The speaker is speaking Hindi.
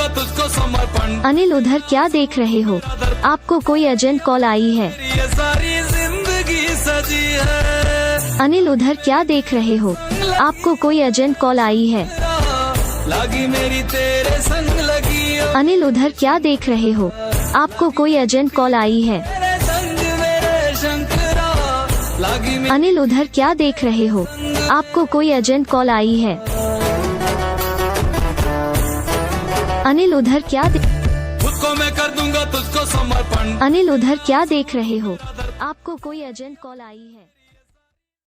दूंगा तुझको समर्पण। अनिल उधर क्या देख रहे हो? आपको कोई अर्जेंट कॉल आई है। ये सारी जिंदगी सजी है। अनिल उधर क्या देख रहे हो? आपको कोई अर्जेंट कॉल आई है। लगी मेरी तेरे संग लगी ओ। अनिल उधर क्या देख रहे हो? आपको कोई अर्जेंट कॉल आई है। तेरे संग मेरे शंकरा लगी मेरी। अनिल उधर क्या देख रहे हो? आपको कोई अर्जेंट कॉल आई है। अनिल उधर क्या खुद को मैं कर दूंगा तुझको समर्पण। अनिल उधर क्या देख रहे हो? आपको कोई अर्जेंट कॉल आई है।